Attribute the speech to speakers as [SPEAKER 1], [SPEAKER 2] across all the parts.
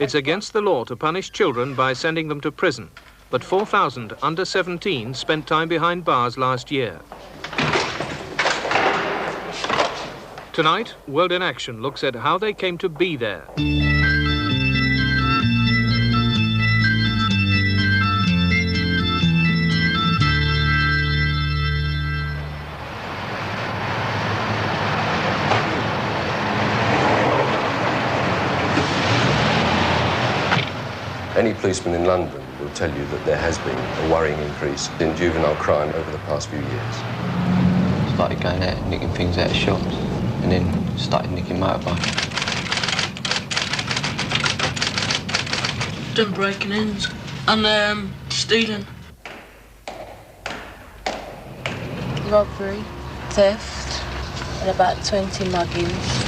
[SPEAKER 1] It's against the law to punish children by sending them to prison, but 4,000 under 17 spent time behind bars last year. Tonight, World in Action looks at how they came to be there.
[SPEAKER 2] Any policeman in London will tell you that there has been a worrying increase in juvenile crime over the past few years.
[SPEAKER 3] Started going out and nicking things out of shops, and then started nicking motorbikes.
[SPEAKER 4] Done breaking ins and stealing.
[SPEAKER 5] Robbery, theft, and about 20 muggings.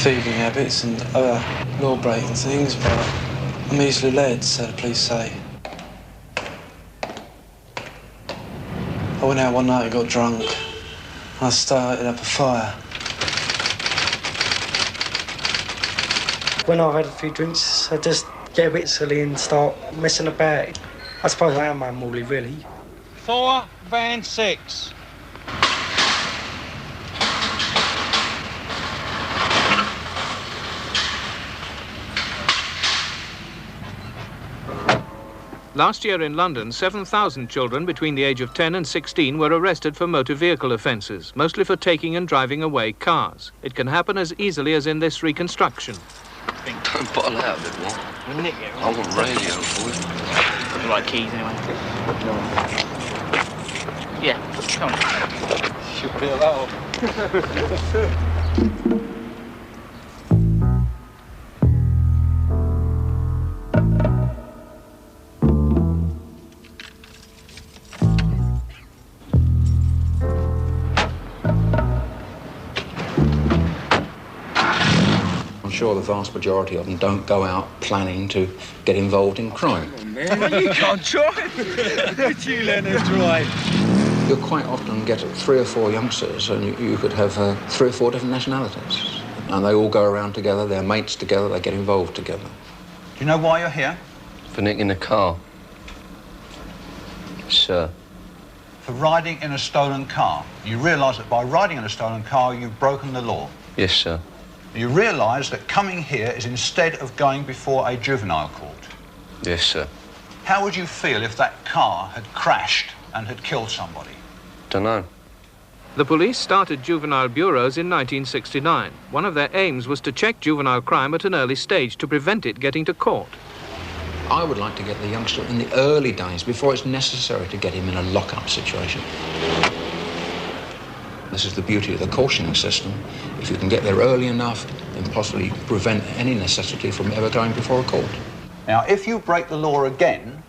[SPEAKER 6] Thieving habits and other law-breaking things, but I'm easily led, so the police say. I went out one night and got drunk. I started up a fire.
[SPEAKER 7] When I've had a few drinks, I just get a bit silly and start messing about. I suppose I am unruly, really.
[SPEAKER 8] 4 van 6.
[SPEAKER 1] Last year in London, 7,000 children between the age of 10 and 16 were arrested for motor vehicle offences, mostly for taking and driving away cars. It can happen as easily as in this reconstruction.
[SPEAKER 3] Don't bottle out a bit more. I want radio, boy.
[SPEAKER 8] You like keys anyway? No. Yeah, come on.
[SPEAKER 6] Should be allowed.
[SPEAKER 9] Sure, the vast majority of them don't go out planning to get involved in crime.
[SPEAKER 8] Oh, man. Well, you can't drive. Don't you learn to drive?
[SPEAKER 9] You'll quite often get 3 or 4 youngsters, and you could have 3 or 4 different nationalities. And they all go around together, they're mates together, they get involved together.
[SPEAKER 8] Do you know why you're here?
[SPEAKER 2] For nicking a car. Sir.
[SPEAKER 8] For riding in a stolen car. You realise that by riding in a stolen car, you've broken the law.
[SPEAKER 2] Yes, sir.
[SPEAKER 8] You realise that coming here is instead of going before a juvenile court.
[SPEAKER 2] Yes, sir.
[SPEAKER 8] How would you feel if that car had crashed and had killed somebody?
[SPEAKER 2] Dunno.
[SPEAKER 1] The police started juvenile bureaus in 1969. One of their aims was to check juvenile crime at an early stage to prevent it getting to court.
[SPEAKER 9] I would like to get the youngster in the early days, before it's necessary to get him in a lock-up situation. This is the beauty of the cautioning system. If you can get there early enough, then possibly prevent any necessity from ever going before a court.
[SPEAKER 8] Now, if you break the law again,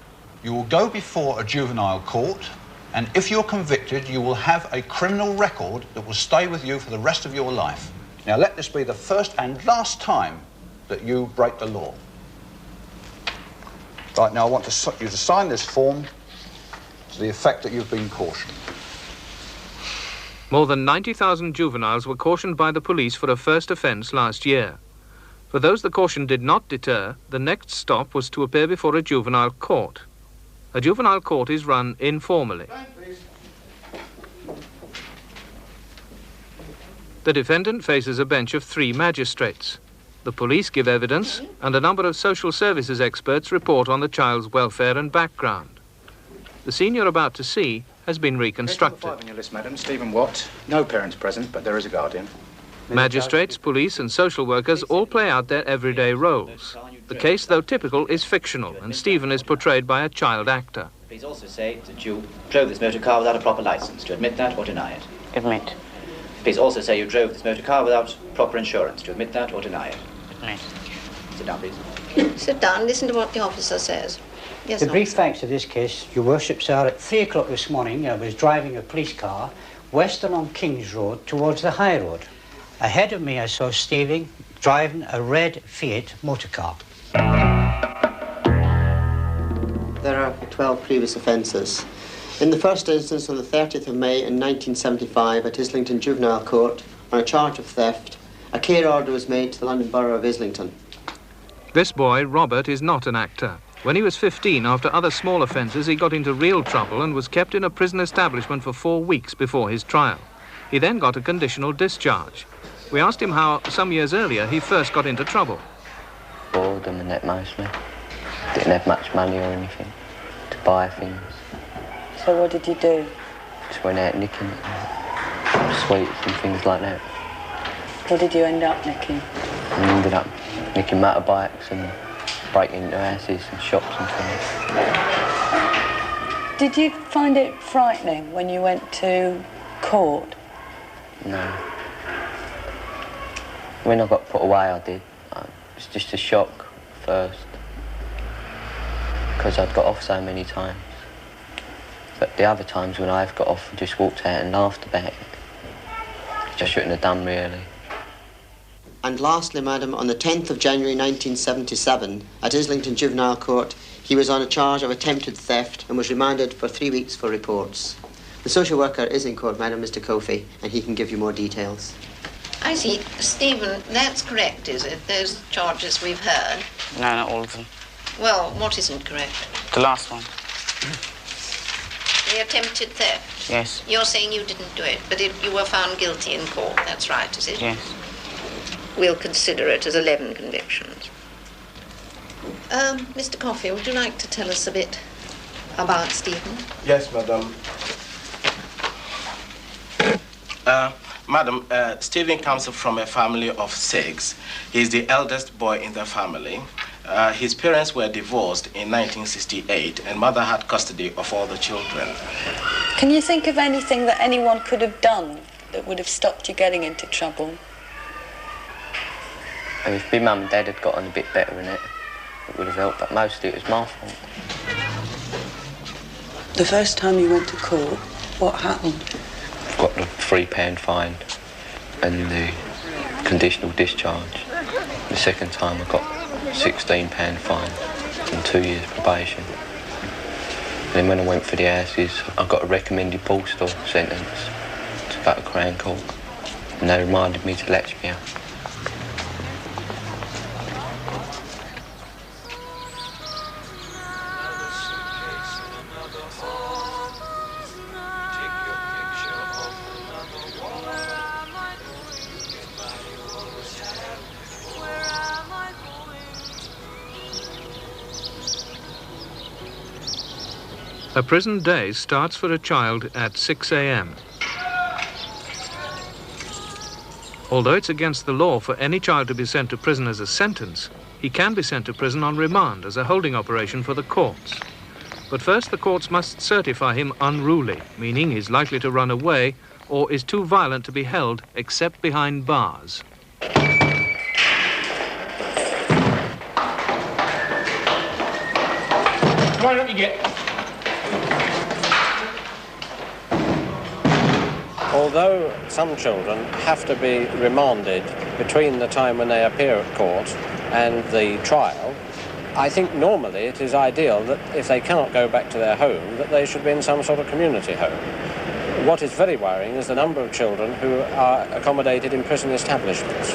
[SPEAKER 8] you will go before a juvenile court, and if you're convicted, you will have a criminal record that will stay with you for the rest of your life. Now, let this be the first and last time that you break the law. Right, now I want you to sign this form to the effect that you've been cautioned.
[SPEAKER 1] More than 90,000 juveniles were cautioned by the police for a first offence last year. For those the caution did not deter, the next stop was to appear before a juvenile court. A juvenile court is run informally. The defendant faces a bench of 3 magistrates. The police give evidence, and a number of social services experts report on the child's welfare and background. The scene you're about to see has been reconstructed.
[SPEAKER 10] On your list, madam. Stephen Watt. No parents present, but there is a guardian.
[SPEAKER 1] Magistrates, police and social workers all play out their everyday roles. The case, though typical, is fictional, and Stephen is portrayed by a child actor.
[SPEAKER 11] Please also say that you drove this motor car without a proper licence. Do you admit that or deny it?
[SPEAKER 12] Admit.
[SPEAKER 11] Please also say you drove this motor car without proper insurance. Do you admit that or deny it?
[SPEAKER 12] Admit.
[SPEAKER 11] Sit down, please.
[SPEAKER 13] Sit down, listen to what the officer says. Yes,
[SPEAKER 12] the brief facts of this case, your worships, are at 3 o'clock this morning. I was driving a police car west along King's Road towards the High Road. Ahead of me I saw Stephen driving a red Fiat motor car.
[SPEAKER 14] There are 12 previous offences. In the first instance on the 30th of May in 1975 at Islington Juvenile Court on a charge of theft, A care order was made to the London Borough of Islington.
[SPEAKER 1] This boy, Robert, is not an actor. When he was 15, after other small offences, he got into real trouble and was kept in a prison establishment for 4 weeks before his trial. He then got a conditional discharge. We asked him how, some years earlier, he first got into trouble.
[SPEAKER 3] Boredom and that mostly. Didn't have much money or anything to buy things.
[SPEAKER 5] So what did you do?
[SPEAKER 3] Just went out nicking sweets and things like that.
[SPEAKER 5] What did you end up nicking?
[SPEAKER 3] And ended up nicking motorbikes and breaking into houses and shops and things.
[SPEAKER 5] Did you find it frightening when you went to court?
[SPEAKER 3] No. When I got put away, I did. It was just a shock first, because I'd got off so many times. But the other times when I've got off, I just walked out and laughed about it, which I shouldn't have done, really.
[SPEAKER 14] And lastly, madam, on the 10th of January 1977, at Islington Juvenile Court, he was on a charge of attempted theft and was remanded for 3 weeks for reports. The social worker is in court, madam, Mr. Kofi, and he can give you more details.
[SPEAKER 13] I see. Stephen, that's correct, is it? Those charges we've heard?
[SPEAKER 15] No, not all of them.
[SPEAKER 13] Well, what isn't correct?
[SPEAKER 15] The last one.
[SPEAKER 13] The attempted theft?
[SPEAKER 15] Yes.
[SPEAKER 13] You're saying you didn't do it, but you were found guilty in court, that's right, is it?
[SPEAKER 15] Yes.
[SPEAKER 13] We'll consider it as 11 convictions. Mr. Coffey, would you like to tell us a bit about Stephen?
[SPEAKER 16] Yes, madam. Madam, Stephen comes from a family of 6. He's the eldest boy in the family. His parents were divorced in 1968, and mother had custody of all the children.
[SPEAKER 5] Can you think of anything that anyone could have done that would have stopped you getting into trouble?
[SPEAKER 3] If my mum and dad had got on a bit better in it, it would have helped, but mostly it was my fault.
[SPEAKER 5] The first time you went to court, what happened?
[SPEAKER 3] Got the £3 fine and the conditional discharge. The second time I got £16 fine and 2 years probation. And then when I went for the houses, I got a recommended postal sentence to go to Crown Court, and they reminded me to Latchmere.
[SPEAKER 1] A prison day starts for a child at 6 a.m. Although it's against the law for any child to be sent to prison as a sentence, he can be sent to prison on remand as a holding operation for the courts. But first the courts must certify him unruly, meaning he's likely to run away or is too violent to be held except behind bars.
[SPEAKER 17] Why don't you get... Although some children have to be remanded between the time when they appear at court and the trial, I think normally it is ideal that if they cannot go back to their home, that they should be in some sort of community home. What is very worrying is the number of children who are accommodated in prison establishments.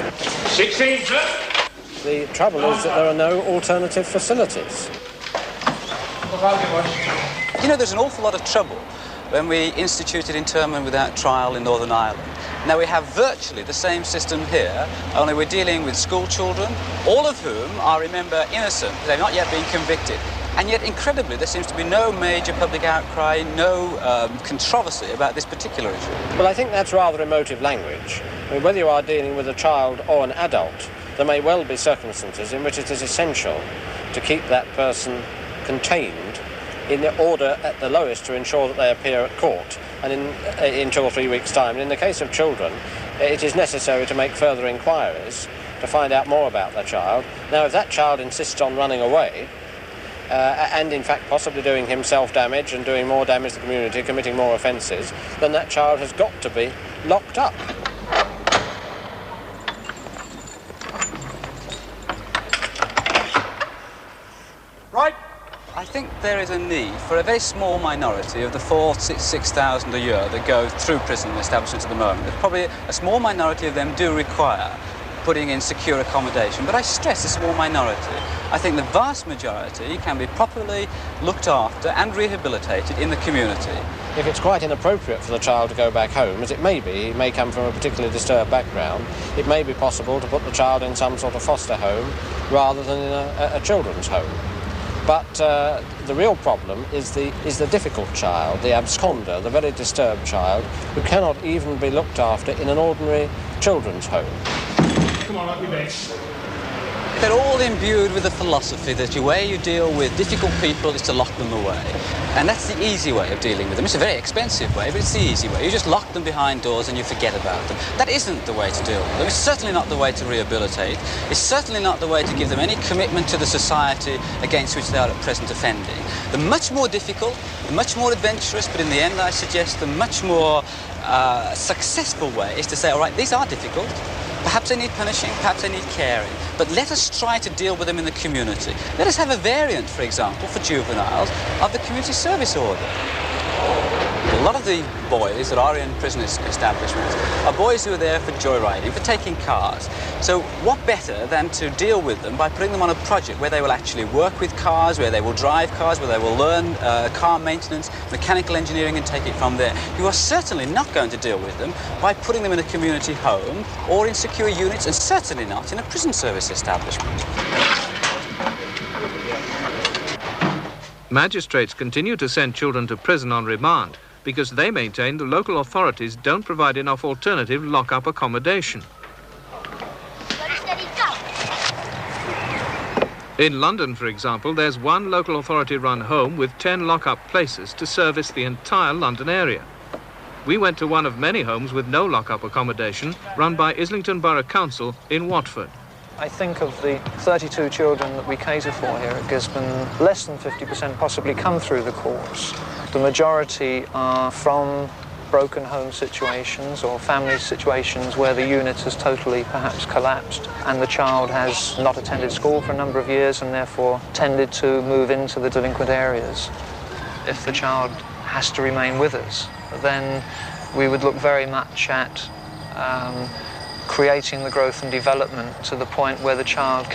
[SPEAKER 17] 16, sir! The trouble is that there are no alternative facilities.
[SPEAKER 18] You know, there's an awful lot of trouble when we instituted internment without trial in Northern Ireland. Now we have virtually the same system here, only we're dealing with school children, all of whom are, remember, innocent, because they've not yet been convicted. And yet, incredibly, there seems to be no major public outcry, no controversy about this particular issue.
[SPEAKER 17] Well, I think that's rather emotive language. I mean, whether you are dealing with a child or an adult, there may well be circumstances in which it is essential to keep that person contained in order, at the lowest, to ensure that they appear at court, and in 2 or 3 weeks' time. And in the case of children, it is necessary to make further inquiries to find out more about their child. Now, if that child insists on running away, and in fact possibly doing himself damage and doing more damage to the community, committing more offences, then that child has got to be locked up.
[SPEAKER 18] Right. I think there is a need for a very small minority of the 6,000 a year that go through prison establishments at the moment. There's probably a small minority of them do require putting in secure accommodation, but I stress a small minority. I think the vast majority can be properly looked after and rehabilitated in the community.
[SPEAKER 17] If it's quite inappropriate for the child to go back home, as it may be, he may come from a particularly disturbed background, it may be possible to put the child in some sort of foster home rather than in a children's home. But the real problem is the difficult child, the absconder, the very disturbed child, who cannot even be looked after in an ordinary children's home.
[SPEAKER 19] Come on, up your beds.
[SPEAKER 18] They're all imbued with the philosophy that the way you deal with difficult people is to lock them away. And that's the easy way of dealing with them. It's a very expensive way, but it's the easy way. You just lock them behind doors and you forget about them. That isn't the way to deal with them. It's certainly not the way to rehabilitate. It's certainly not the way to give them any commitment to the society against which they are at present offending. The much more difficult, the much more adventurous, but in the end I suggest the much more successful way is to say, all right, these are difficult. Perhaps they need punishing, perhaps they need caring, but let us try to deal with them in the community. Let us have a variant, for example, for juveniles of the community service order. A lot of the boys that are in prison establishments are boys who are there for joyriding, for taking cars. So what better than to deal with them by putting them on a project where they will actually work with cars, where they will drive cars, where they will learn car maintenance, mechanical engineering and take it from there. You are certainly not going to deal with them by putting them in a community home or in secure units, and certainly not in a prison service establishment.
[SPEAKER 1] Magistrates continue to send children to prison on remand because they maintain the local authorities don't provide enough alternative lock-up accommodation. In London, for example, there's one local authority-run home with 10 lock-up places to service the entire London area. We went to one of many homes with no lock-up accommodation, run by Islington Borough Council in Watford.
[SPEAKER 6] I think of the 32 children that we cater for here at Gisborne, less than 50% possibly come through the courts. The majority are from broken home situations or family situations where the unit has totally perhaps collapsed and the child has not attended school for a number of years and therefore tended to move into the delinquent areas. If the child has to remain with us, then we would look very much at creating the growth and development to the point where the child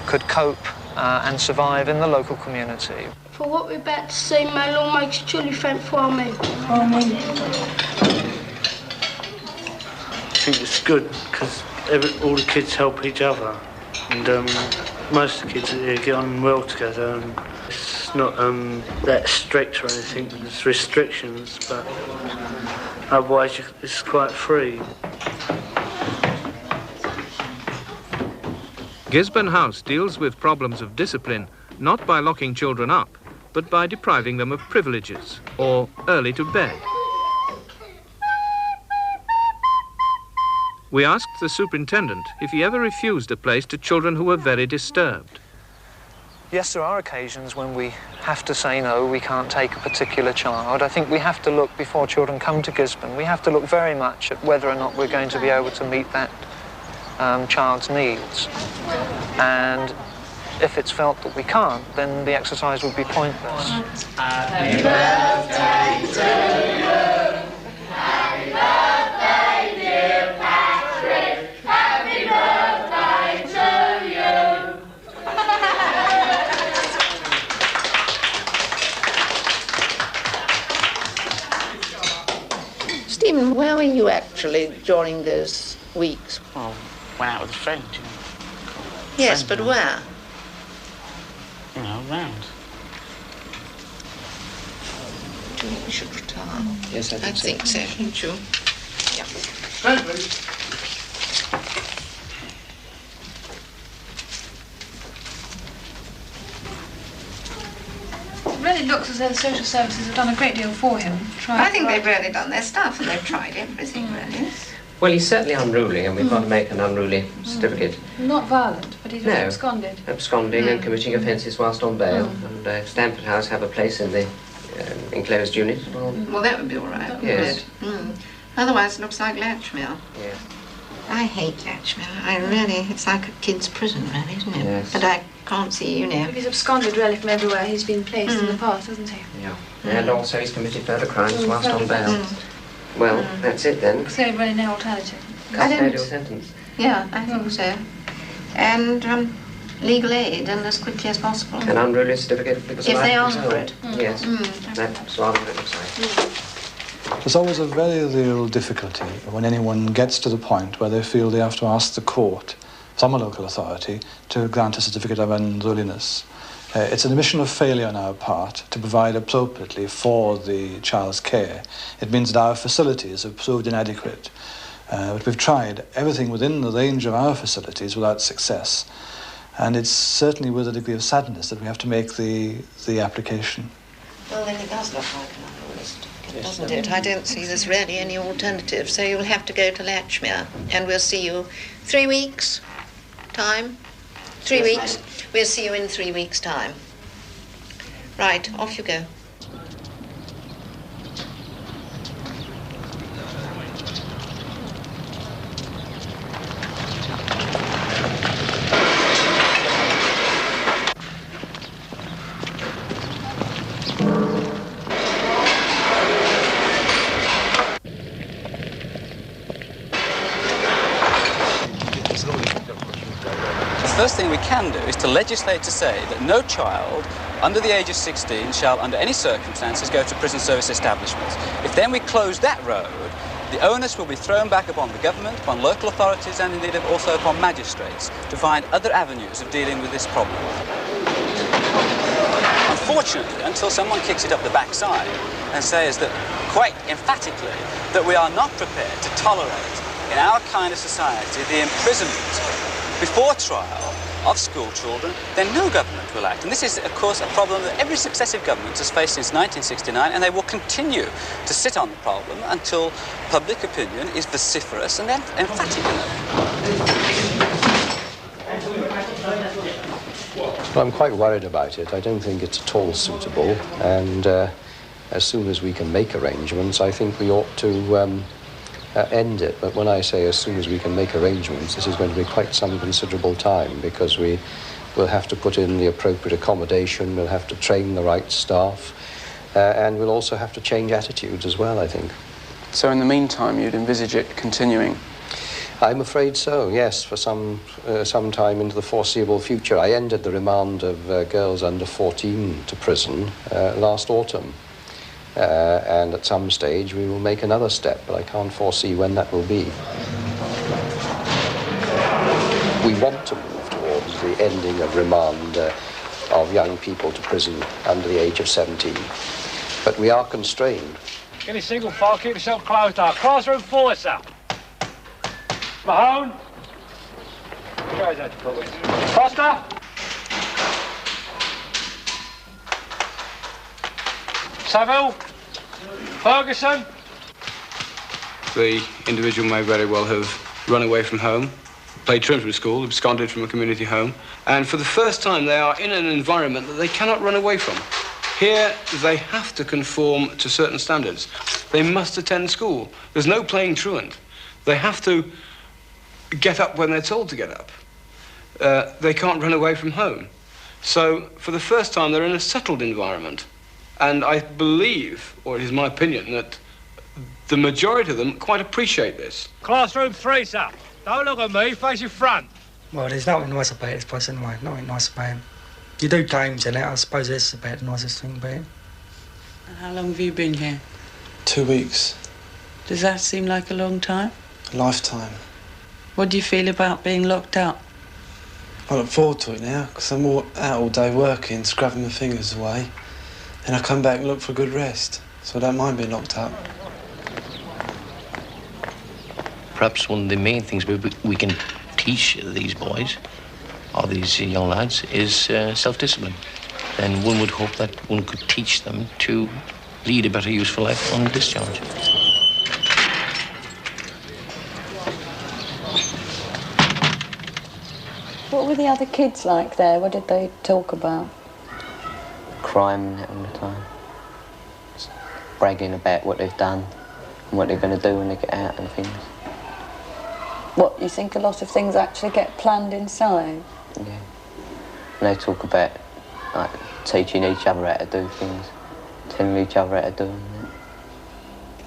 [SPEAKER 6] could cope and survive in the local community.
[SPEAKER 19] For what we're about to say, my Lord makes truly thank for me.
[SPEAKER 20] I think it's good because all the kids help each other, and most of the kids here get on well together. And it's not that strict or anything. There's restrictions, but otherwise it's quite free.
[SPEAKER 1] Gisborne House deals with problems of discipline not by locking children up, but by depriving them of privileges or early to bed. We asked the superintendent if he ever refused a place to children who were very disturbed.
[SPEAKER 6] Yes, there are occasions when we have to say no, we can't take a particular child. I think we have to look, before children come to Gisborne, we have to look very much at whether or not we're going to be able to meet that child's needs. And if it's felt that we can't, then the exercise would be pointless.
[SPEAKER 19] Happy birthday to you. Happy birthday, dear Patrick. Happy
[SPEAKER 13] to you. Stephen, where were you actually during those weeks?
[SPEAKER 15] Oh, went out with a friend, you know.
[SPEAKER 13] Yes, but where?
[SPEAKER 15] You know, around.
[SPEAKER 13] Do you think we should retire?
[SPEAKER 9] Yes, I think
[SPEAKER 13] so. Shouldn't you? Yeah.
[SPEAKER 19] Stand, please.
[SPEAKER 21] It really looks as though the social services have done a great deal for him.
[SPEAKER 13] I think they've really done their stuff and they've tried everything, really.
[SPEAKER 22] Well, he's certainly unruly, and we've got to make an unruly certificate.
[SPEAKER 21] Not violent, but he's absconded.
[SPEAKER 22] Absconding and committing offences whilst on bail. And if Stamford House have a place in the enclosed unit,
[SPEAKER 13] well, that would be all right, wouldn't
[SPEAKER 22] yes.
[SPEAKER 13] it? Otherwise, it looks like Latchmere.
[SPEAKER 22] Yes.
[SPEAKER 13] I hate Latchmere. I really, it's like a kid's prison, really, isn't it?
[SPEAKER 22] Yes.
[SPEAKER 13] But I can't see, you know.
[SPEAKER 21] If he's absconded really from everywhere he's been placed in the past, hasn't he?
[SPEAKER 22] Yeah. And also he's committed further crimes whilst on bail. Well, that's it then.
[SPEAKER 21] So really no alternative.
[SPEAKER 22] Custodial sentence.
[SPEAKER 13] Yeah, I think so. And legal aid, and as quickly as possible.
[SPEAKER 22] An unruly certificate because
[SPEAKER 13] if
[SPEAKER 22] of
[SPEAKER 13] they
[SPEAKER 22] life
[SPEAKER 13] ask for it.
[SPEAKER 22] Yes, that's what I would say.
[SPEAKER 8] There's always a very real difficulty when anyone gets to the point where they feel they have to ask the court, some local authority, to grant a certificate of unruliness. It's an admission of failure on our part to provide appropriately for the child's care. It means that our facilities have proved inadequate. But we've tried everything within the range of our facilities without success. And it's certainly with a degree of sadness that we have to make the application.
[SPEAKER 13] Well, then it does look like an unruly certificate, doesn't it? I don't see there's really any alternative, so you'll have to go to Latchmere, and we'll see you 3 weeks' time. 3 weeks. We'll see you in 3 weeks' time. Right, off you go.
[SPEAKER 18] The first thing we can do is to legislate to say that no child under the age of 16 shall, under any circumstances, go to prison service establishments. If then we close that road, the onus will be thrown back upon the government, upon local authorities, and indeed also upon magistrates to find other avenues of dealing with this problem. Unfortunately, until someone kicks it up the backside and says that, quite emphatically, that we are not prepared to tolerate in our kind of society the imprisonment before trial of school children, then no government will act. And this is, of course, a problem that every successive government has faced since 1969, and they will continue to sit on the problem until public opinion is vociferous and emphatic enough.
[SPEAKER 2] Well, I'm quite worried about it. I don't think it's at all suitable, and as soon as we can make arrangements, I think we ought to end it. But when I say as soon as we can make arrangements, this is going to be quite some considerable time, because we will have to put in the appropriate accommodation, we'll have to train the right staff, and we'll also have to change attitudes as well, I think.
[SPEAKER 3] So in the meantime, you'd envisage it continuing?
[SPEAKER 2] I'm afraid so, yes, for some time into the foreseeable future. I ended the remand of girls under 14 to prison last autumn. And at some stage we will make another step, but I can't foresee when that will be. We want to move towards the ending of remand of young people to prison under the age of 17, but we are constrained.
[SPEAKER 4] Any single file, keep yourself closed up. Classroom 4, sir. Mahone. Guys, had to put in. Foster. Saville. Ferguson.
[SPEAKER 7] The individual may very well have run away from home, played truant from school, absconded from a community home, and for the first time they are in an environment that they cannot run away from. Here they have to conform to certain standards. They must attend school. There's no playing truant. They have to get up when they're told to get up. They can't run away from home. So for the first time they're in a settled environment. And I believe, or it is my opinion, that the majority of them quite appreciate this.
[SPEAKER 4] Classroom 3, sir. Don't look at me, face your front.
[SPEAKER 23] Well, there's nothing nice about this place anyway, nothing nice about him. You do games in it, I suppose this is about the nicest thing about him.
[SPEAKER 15] And how long have you been here?
[SPEAKER 3] 2 weeks.
[SPEAKER 15] Does that seem like a long time?
[SPEAKER 3] A lifetime.
[SPEAKER 15] What do you feel about being locked up?
[SPEAKER 3] I look forward to it now, because I'm out all day working, scrubbing my fingers away. And I come back and look for a good rest, so I don't mind being locked up.
[SPEAKER 24] Perhaps one of the main things we can teach these boys, or these young lads, is self-discipline. And one would hope that one could teach them to lead a better, useful life on discharge.
[SPEAKER 5] What were the other kids like there? What did they talk about?
[SPEAKER 22] Crime all the time. Just bragging about what they've done and what they're going to do when they get out and things.
[SPEAKER 5] What, you think a lot of things actually get planned inside?
[SPEAKER 22] Yeah. And they talk about like teaching each other how to do things, telling each other how to do them.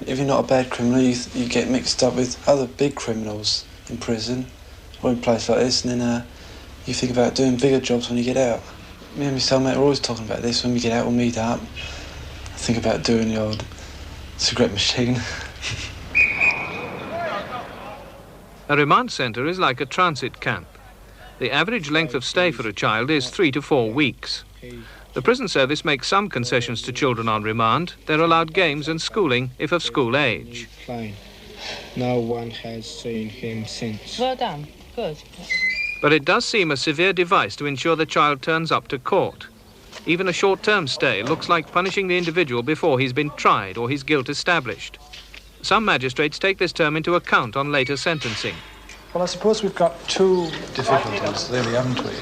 [SPEAKER 3] If you're not a bad criminal, you get mixed up with other big criminals in prison,
[SPEAKER 10] or in a place like this, and then you think about doing bigger jobs when you get out. Me and my cellmate are always talking about this. When we get out, we'll meet up. I think about doing the old cigarette machine.
[SPEAKER 1] A remand centre is like a transit camp. The average length of stay for a child is 3 to 4 weeks. The prison service makes some concessions to children on remand. They're allowed games and schooling if of school age.
[SPEAKER 11] No one has seen him since.
[SPEAKER 15] Well done. Good.
[SPEAKER 1] But it does seem a severe device to ensure the child turns up to court. Even a short-term stay looks like punishing the individual before he's been tried or his guilt established. Some magistrates take this term into account on later sentencing.
[SPEAKER 12] Well, I suppose we've got two difficulties, really, haven't we?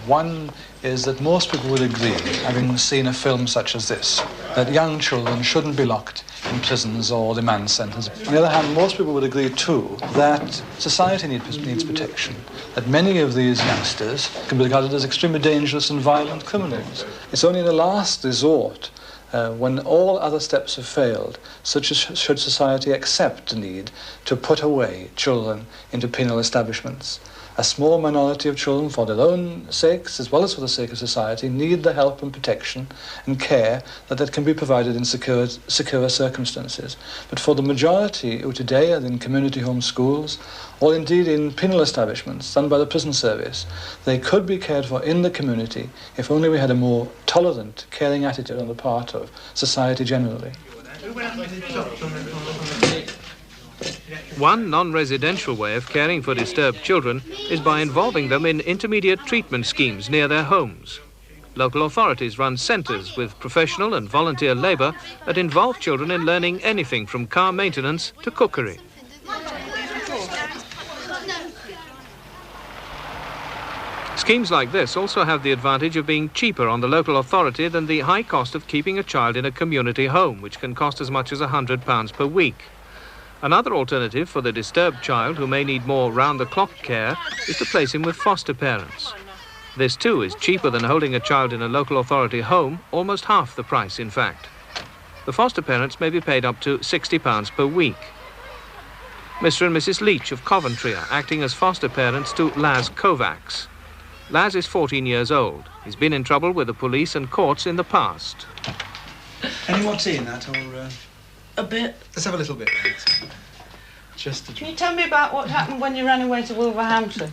[SPEAKER 12] One is that most people would agree, having seen a film such as this, that young children shouldn't be locked in prisons or remand centres. On the other hand, most people would agree, too, that society needs protection, that many of these youngsters can be regarded as extremely dangerous and violent criminals. It's only in the last resort, when all other steps have failed, such as should society accept the need to put away children into penal establishments. A small minority of children, for their own sakes, as well as for the sake of society, need the help and protection and care that can be provided in secure circumstances. But for the majority who today are in community home schools, or indeed in penal establishments done by the prison service, they could be cared for in the community if only we had a more tolerant, caring attitude on the part of society generally.
[SPEAKER 1] One non-residential way of caring for disturbed children is by involving them in intermediate treatment schemes near their homes. Local authorities run centres with professional and volunteer labour that involve children in learning anything from car maintenance to cookery. Schemes like this also have the advantage of being cheaper on the local authority than the high cost of keeping a child in a community home, which can cost as much as £100 per week. Another alternative for the disturbed child who may need more round-the-clock care is to place him with foster parents. This too is cheaper than holding a child in a local authority home, almost half the price in fact. The foster parents may be paid up to £60 per week. Mr. and Mrs. Leach of Coventry are acting as foster parents to Laz Kovacs. Laz is 14 years old. He's been in trouble with the police and courts in the past.
[SPEAKER 10] Any more tea in that, or...?
[SPEAKER 15] A bit.
[SPEAKER 10] Let's have a little bit, thanks. Just a
[SPEAKER 15] Can you tell me about what happened when you ran away to Wolverhampton?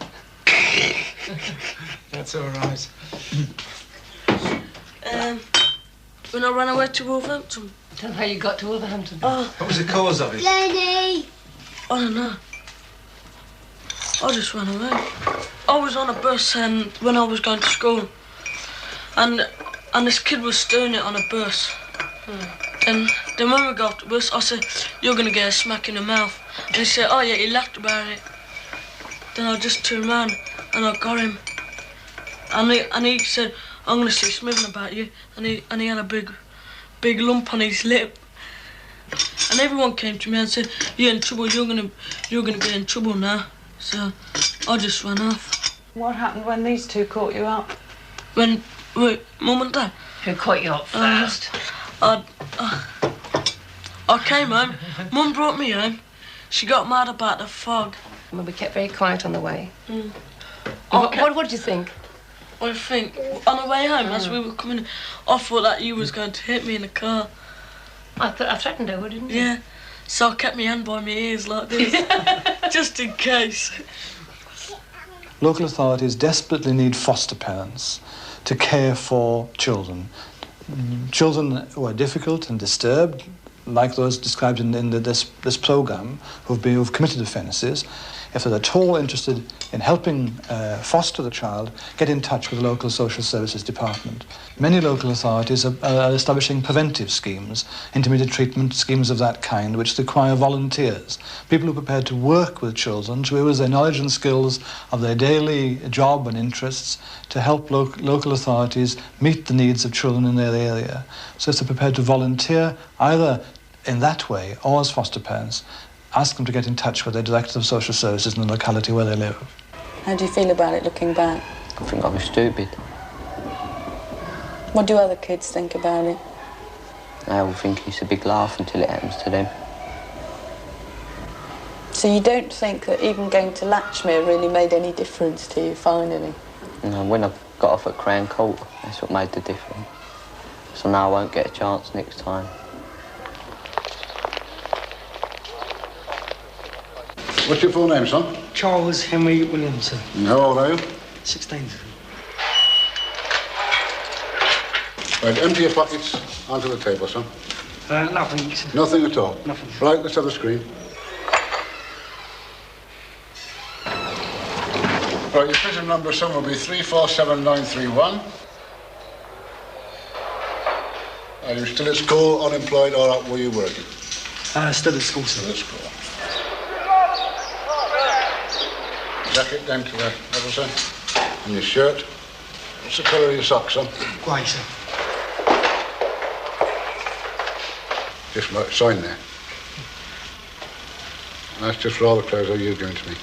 [SPEAKER 10] That's all right.
[SPEAKER 19] When I ran away to Wolverhampton.
[SPEAKER 14] Tell how you got to Wolverhampton.
[SPEAKER 19] Oh.
[SPEAKER 10] What was the cause of it?
[SPEAKER 19] Lady! I don't know. I just ran away. I was on a bus when I was going to school. And this kid was steering it on a bus. And then when we got off the bus, I said, "You're going to get a smack in the mouth." And he said, "Oh yeah," he laughed about it. Then I just turned around and I got him. And he said, "I'm going to say something about you." And he had a big lump on his lip. And everyone came to me and said, "You're in trouble, you're gonna get in trouble now." So I just ran off.
[SPEAKER 15] What happened when these two caught you up?
[SPEAKER 19] When Mum and Dad.
[SPEAKER 14] Who caught you up first?
[SPEAKER 19] I came home. Mum brought me home. She got mad about the fog.
[SPEAKER 14] Well, we kept very quiet on the way.
[SPEAKER 19] Mm.
[SPEAKER 14] What did you think?
[SPEAKER 19] I think on the way home, as we were coming, I thought that you was going to hit me in the car.
[SPEAKER 14] I threatened her, didn't you?
[SPEAKER 19] Yeah. So I kept my hand by my ears like this, just in case.
[SPEAKER 12] Local authorities desperately need foster parents to care for children. Children who are difficult and disturbed, like those described in this programme, who've committed offences. If they're at all interested in helping foster the child, get in touch with the local social services department. Many local authorities are establishing preventive schemes, intermediate treatment schemes of that kind, which require volunteers, people who are prepared to work with children, to use their knowledge and skills of their daily job and interests to help local authorities meet the needs of children in their area. So if they're prepared to volunteer, either in that way or as foster parents, ask them to get in touch with their director of social services in the locality where they live.
[SPEAKER 5] How do you feel about it looking back?
[SPEAKER 3] I think I was stupid.
[SPEAKER 5] What do other kids think about it?
[SPEAKER 3] They all think it's a big laugh until it happens to them.
[SPEAKER 5] So you don't think that even going to Latchmere really made any difference to you finally?
[SPEAKER 3] No, when I got off at Crown Court, that's what made the difference. So now I won't get a chance next time.
[SPEAKER 6] What's your full name, son?
[SPEAKER 23] Charles Henry Williamson.
[SPEAKER 6] And how old are you?
[SPEAKER 23] 16.
[SPEAKER 6] Right, empty your pockets onto the table, son.
[SPEAKER 23] Nothing.
[SPEAKER 6] Nothing at all?
[SPEAKER 23] Nothing.
[SPEAKER 6] Right, let's have the screen. Right, your prison number, son, will be 347931. Are you still at school, unemployed, or were you working?
[SPEAKER 23] Still at school, sir.
[SPEAKER 6] Still at school. Jacket down to the level, sir. And your shirt. What's the colour of your socks, son?
[SPEAKER 23] Grey, sir.
[SPEAKER 6] Just sign there. And that's just for all the clothes that you've given to me.